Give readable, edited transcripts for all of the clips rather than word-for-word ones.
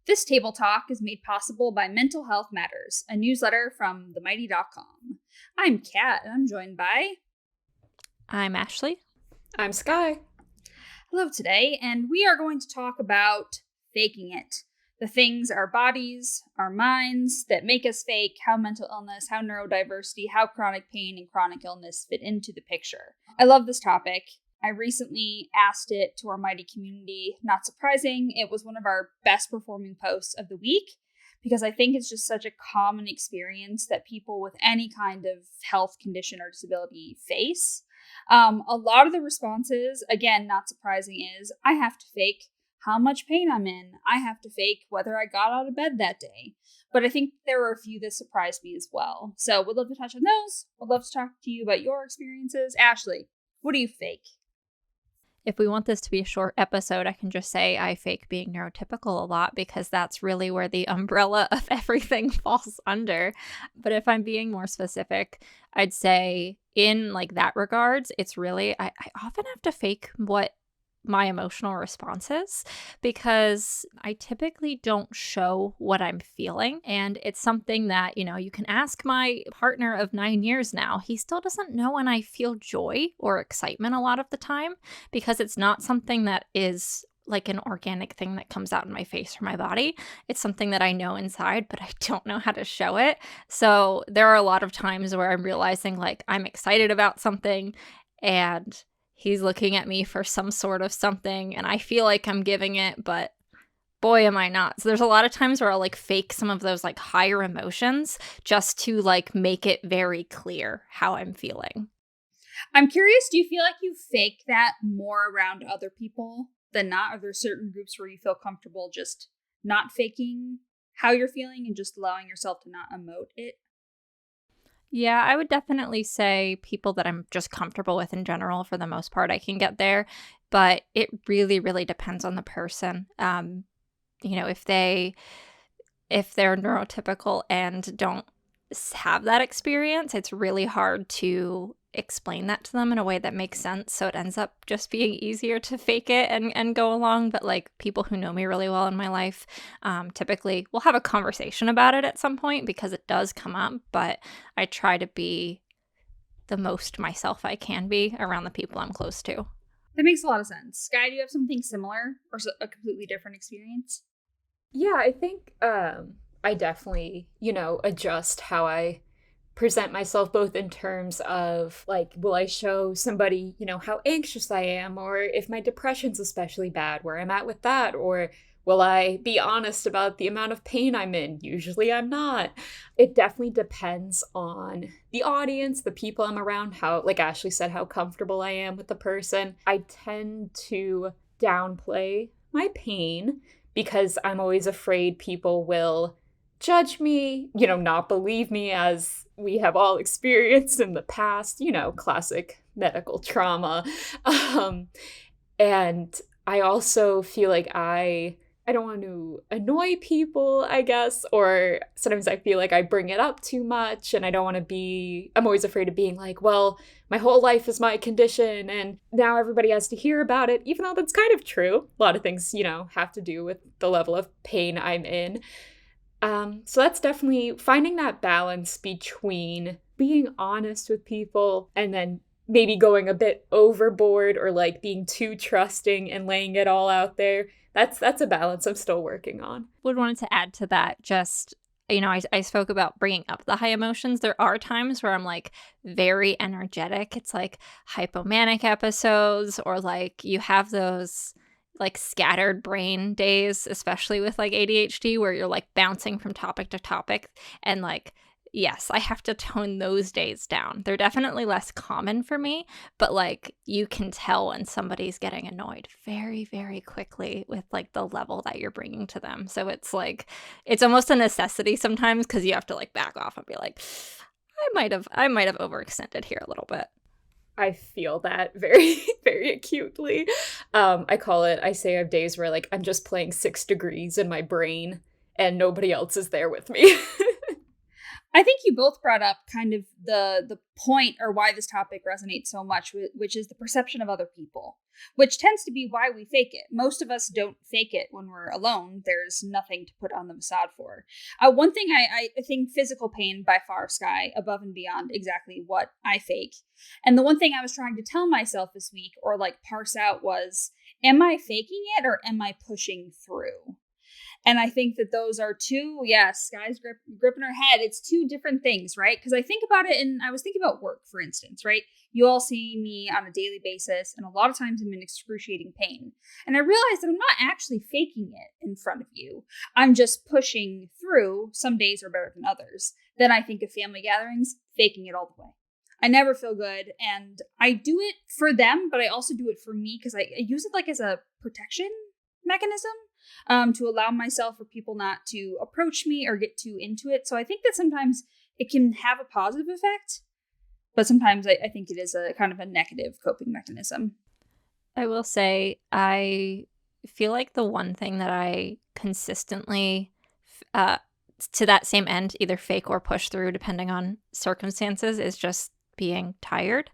This table talk is made possible by Mental Health Matters, a newsletter from themighty.com. I'm Kat, and I'm joined by... I'm Ashley. I'm Skye. Hello today, and we are going to talk about faking it. The things, our bodies, our minds, that make us fake, how mental illness, how neurodiversity, how chronic pain and chronic illness fit into the picture. I love this topic. I recently asked it to our Mighty community. Not surprising, it was one of our best performing posts of the week because I think it's just such a common experience that people with any kind of health condition or disability face. A lot of the responses, again, not surprising, is I have to fake how much pain I'm in. I have to fake whether I got out of bed that day. But I think there were a few that surprised me as well. So we'd love to touch on those. Would love to talk to you about your experiences. Ashley, what do you fake? If we want this to be a short episode, I can just say I fake being neurotypical a lot because that's really where the umbrella of everything falls under. But if I'm being more specific, I'd say in like that regards, it's really, I often have to fake what my emotional responses because I typically don't show what I'm feeling. And it's something that, you can ask my partner of 9 years now. He still doesn't know when I feel joy or excitement a lot of the time because it's not something that is like an organic thing that comes out in my face or my body. It's something that I know inside, but I don't know how to show it. So there are a lot of times where I'm realizing like I'm excited about something and he's looking at me for some sort of something and I feel like I'm giving it, but boy, am I not. So there's a lot of times where I'll like fake some of those like higher emotions just to like make it very clear how I'm feeling. I'm curious, do you feel like you fake that more around other people than not? Are there certain groups where you feel comfortable just not faking how you're feeling and just allowing yourself to not emote it? Yeah, I would definitely say people that I'm just comfortable with in general, for the most part, I can get there. But it really, really depends on the person. If they're neurotypical and don't have that experience, it's really hard to explain that to them in a way that makes sense. So it ends up just being easier to fake it and go along. But like people who know me really well in my life, typically we'll have a conversation about it at some point because it does come up. But I try to be the most myself I can be around the people I'm close to. That makes a lot of sense. Skye, do you have something similar or a completely different experience? Yeah, I think I definitely, adjust how I present myself, both in terms of like, will I show somebody, how anxious I am, or if my depression's especially bad, where I'm at with that, or will I be honest about the amount of pain I'm in? Usually I'm not. It definitely depends on the audience, the people I'm around, how, like Ashley said, how comfortable I am with the person. I tend to downplay my pain because I'm always afraid people will judge me, not believe me, as we have all experienced in the past, classic medical trauma. And I also feel like I don't want to annoy people, I guess, or sometimes I feel like I bring it up too much and I don't want to I'm always afraid of being like, well, my whole life is my condition and now everybody has to hear about it, even though that's kind of true. A lot of things, have to do with the level of pain I'm in. So that's definitely finding that balance between being honest with people and then maybe going a bit overboard or like being too trusting and laying it all out there. That's a balance I'm still working on. Would wanted to add to that just, I spoke about bringing up the high emotions. There are times where I'm like very energetic. It's like hypomanic episodes or like you have those like scattered brain days, especially with like ADHD, where you're like bouncing from topic to topic. And like, yes, I have to tone those days down. They're definitely less common for me, but like you can tell when somebody's getting annoyed very, very quickly with like the level that you're bringing to them. So it's like, it's almost a necessity sometimes because you have to like back off and be like, I might have overextended here a little bit. I feel that very, very acutely. I say I have days where like I'm just playing 6 Degrees in my brain and nobody else is there with me. I think you both brought up kind of the point or why this topic resonates so much, which is the perception of other people, which tends to be why we fake it. Most of us don't fake it when we're alone. There's nothing to put on the facade for. One thing I think physical pain by far, Skye, above and beyond exactly what I fake. And the one thing I was trying to tell myself this week or like parse out was, am I faking it or am I pushing through? And I think that those are two, Skye's gripping her head. It's two different things, right? Because I think about it, and I was thinking about work, for instance, right? You all see me on a daily basis, and a lot of times I'm in excruciating pain. And I realized that I'm not actually faking it in front of you. I'm just pushing through. Some days are better than others. Then I think of family gatherings, faking it all the way. I never feel good, and I do it for them, but I also do it for me because I use it like as a protection mechanism. To allow myself or people not to approach me or get too into it. So I think that sometimes it can have a positive effect, but sometimes I think it is a kind of a negative coping mechanism. I will say, I feel like the one thing that I consistently, to that same end, either fake or push through, depending on circumstances, is just being tired.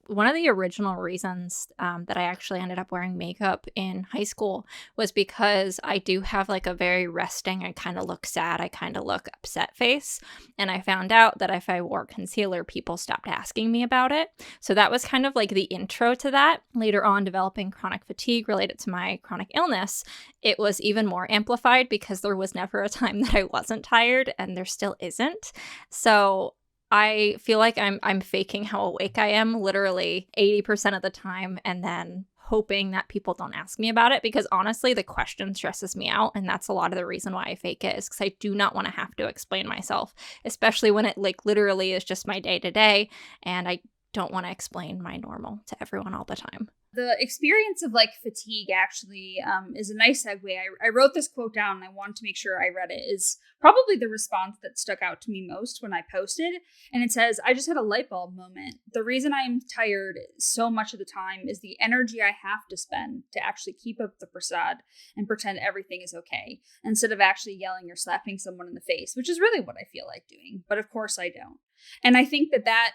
One of the original reasons that I actually ended up wearing makeup in high school was because I do have like a very resting, I kind of look sad, I kind of look upset face. And I found out that if I wore concealer, people stopped asking me about it. So that was kind of like the intro to that. Later on, developing chronic fatigue related to my chronic illness, it was even more amplified because there was never a time that I wasn't tired, and there still isn't. So I feel like I'm faking how awake I am literally 80% of the time, and then hoping that people don't ask me about it, because honestly, the question stresses me out, and that's a lot of the reason why I fake it, is because I do not want to have to explain myself, especially when it like literally is just my day to day, and I don't want to explain my normal to everyone all the time. The experience of like fatigue actually is a nice segue. I wrote this quote down and I wanted to make sure I read it. Is probably the response that stuck out to me most when I posted. And it says, I just had a light bulb moment. The reason I'm tired so much of the time is the energy I have to spend to actually keep up the facade and pretend everything is okay, instead of actually yelling or slapping someone in the face, which is really what I feel like doing. But of course I don't. And I think that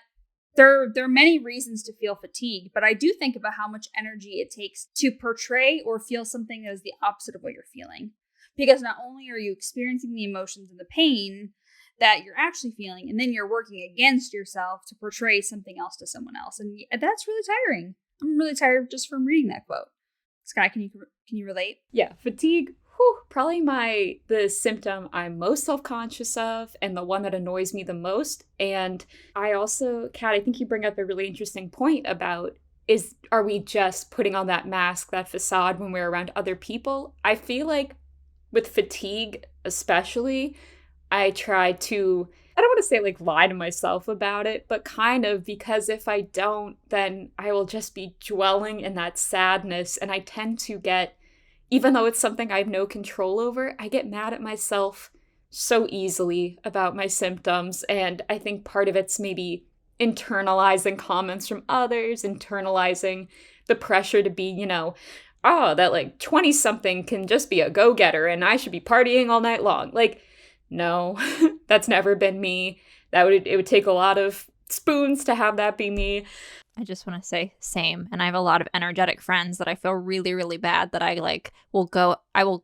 there are many reasons to feel fatigue, but I do think about how much energy it takes to portray or feel something that is the opposite of what you're feeling. Because not only are you experiencing the emotions and the pain that you're actually feeling, and then you're working against yourself to portray something else to someone else. And that's really tiring. I'm really tired just from reading that quote. Skye, can you relate? Yeah, fatigue. Probably the symptom I'm most self-conscious of, and the one that annoys me the most. And I also, Kat, I think you bring up a really interesting point about are we just putting on that mask, that facade when we're around other people? I feel like with fatigue especially, I try to, I don't want to say like lie to myself about it, but kind of, because if I don't, then I will just be dwelling in that sadness. And I tend to get, even though it's something I have no control over, I get mad at myself so easily about my symptoms. And I think part of it's maybe internalizing comments from others, internalizing the pressure to be, that like 20-something can just be a go-getter and I should be partying all night long. Like, no, that's never been me. It would take a lot of spoons to have that be me. I just want to say same. And I have a lot of energetic friends that I feel really, really bad that I will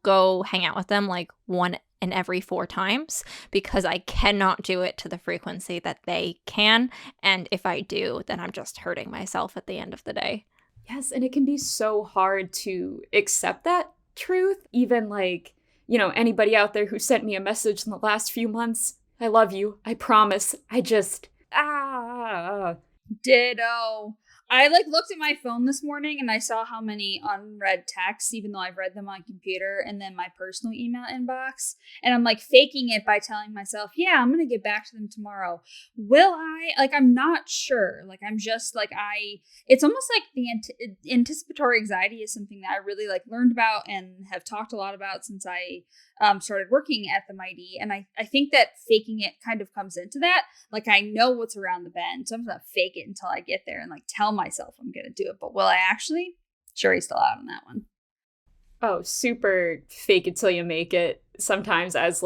go hang out with them like 1 in every 4 times, because I cannot do it to the frequency that they can. And if I do, then I'm just hurting myself at the end of the day. Yes, and it can be so hard to accept that truth. Even like, anybody out there who sent me a message in the last few months, I love you, I promise. I just, Ditto. I looked at my phone this morning and I saw how many unread texts, even though I've read them on computer, and then my personal email inbox. And I'm faking it by telling myself, yeah, I'm going to get back to them tomorrow. Will I? I'm not sure. I'm just it's almost like the anticipatory anxiety is something that I really learned about and have talked a lot about since I started working at the Mighty. And I think that faking it kind of comes into that. I know what's around the bend, so I'm going to fake it until I get there and tell myself I'm going to do it. But will I actually? Sure, he's still out on that one. Oh, super fake it till you make it. Sometimes as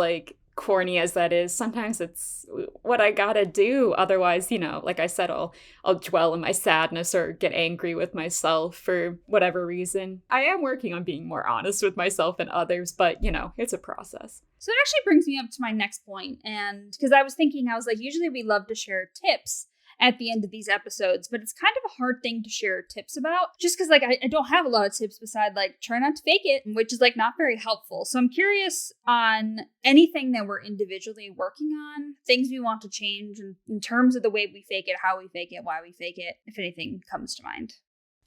corny as that is, sometimes it's what I gotta do. Otherwise, like I said, I'll dwell in my sadness or get angry with myself for whatever reason. I am working on being more honest with myself and others, but it's a process. So it actually brings me up to my next point. And because I was like, usually we love to share tips at the end of these episodes, but it's kind of a hard thing to share tips about just because I don't have a lot of tips beside try not to fake it, which is not very helpful. So I'm curious on anything that we're individually working on, things we want to change in terms of the way we fake it, how we fake it, why we fake it, if anything comes to mind.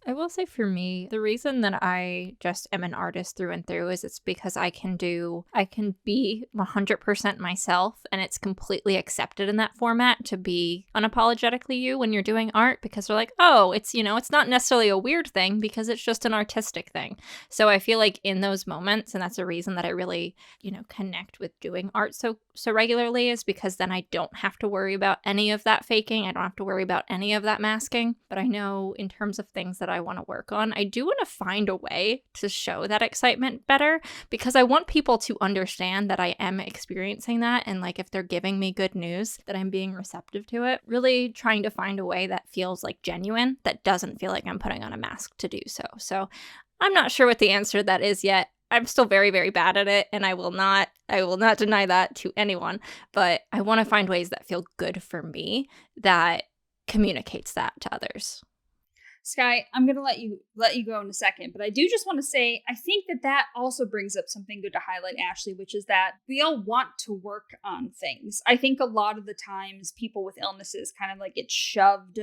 I will say for me, the reason that I just am an artist through and through is it's because I can be 100% myself, and it's completely accepted in that format to be unapologetically you when you're doing art, because they're like, oh, it's not necessarily a weird thing because it's just an artistic thing. So I feel like in those moments, and that's a reason that I really, connect with doing art so regularly, is because then I don't have to worry about any of that faking. I don't have to worry about any of that masking. But I know in terms of things that I want to work on, I do want to find a way to show that excitement better, because I want people to understand that I am experiencing that, and if they're giving me good news, that I'm being receptive to it. Really trying to find a way that feels genuine, that doesn't feel like I'm putting on a mask to do so. So I'm not sure what the answer to that is yet. I'm still very, very bad at it, and I will not deny that to anyone, but I want to find ways that feel good for me, that communicates that to others. Skye, I'm going to let you go in a second, but I do just want to say, I think that also brings up something good to highlight, Ashley, which is that we all want to work on things. I think a lot of the times people with illnesses kind of get shoved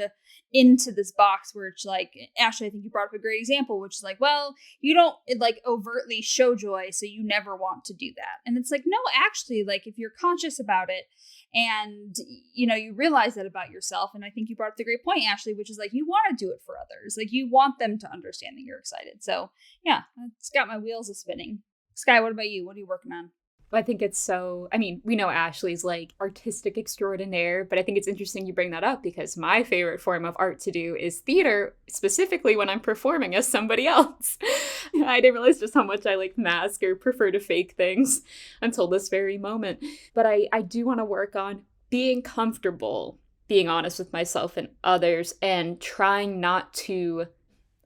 into this box where it's Ashley, I think you brought up a great example, which is well, you don't overtly show joy, so you never want to do that. And it's no, actually, if you're conscious about it, and, you realize that about yourself. And I think you brought up the great point, Ashley, which is you want to do it for others. You want them to understand that you're excited. So yeah, it's got my wheels a spinning. Skye, what about you? What are you working on? I think it's we know Ashley's artistic extraordinaire, but I think it's interesting you bring that up, because my favorite form of art to do is theater, specifically when I'm performing as somebody else. I didn't realize just how much I mask or prefer to fake things until this very moment. But I do want to work on being comfortable, being honest with myself and others, and trying not to,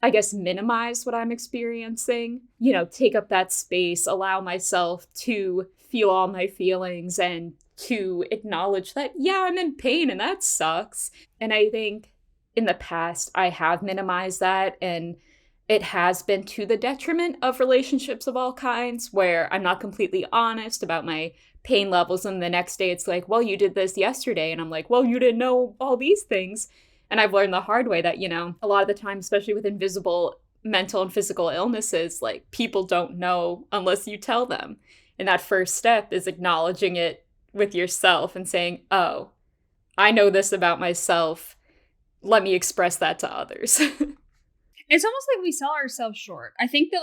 I guess, minimize what I'm experiencing, take up that space, allow myself to feel all my feelings and to acknowledge that, yeah, I'm in pain and that sucks. And I think in the past, I have minimized that, and it has been to the detriment of relationships of all kinds, where I'm not completely honest about my pain levels. And the next day it's well, you did this yesterday. And I'm well, you didn't know all these things. And I've learned the hard way that, a lot of the time, especially with invisible mental and physical illnesses, people don't know unless you tell them. And that first step is acknowledging it with yourself and saying, oh, I know this about myself. Let me express that to others. It's almost like we sell ourselves short. I think that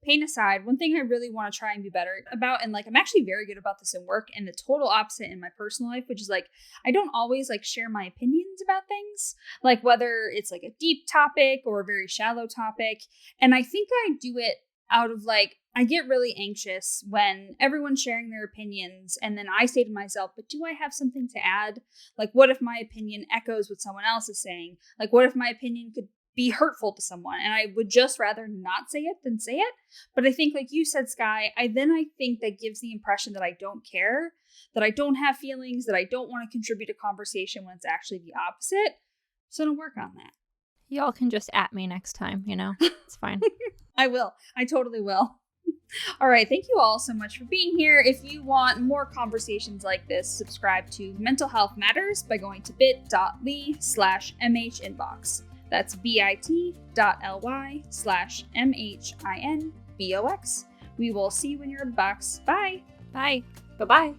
pain aside, one thing I really want to try and be better about, and I'm actually very good about this in work, and the total opposite in my personal life, which is I don't always share my opinions about things, whether it's a deep topic or a very shallow topic. And I think I do it out of I get really anxious when everyone's sharing their opinions, and then I say to myself, but do I have something to add? What if my opinion echoes what someone else is saying? What if my opinion could be hurtful to someone, and I would just rather not say it than say it? But I think, you said, Skye, I think that gives the impression that I don't care, that I don't have feelings, that I don't want to contribute to conversation, when it's actually the opposite. So to work on that. Y'all can just at me next time, It's fine. I will. I totally will. All right. Thank you all so much for being here. If you want more conversations like this, subscribe to Mental Health Matters by going to bit.ly/mhinbox. That's bit.ly/mhinbox. We will see you in your box. Bye. Bye. Bye-bye.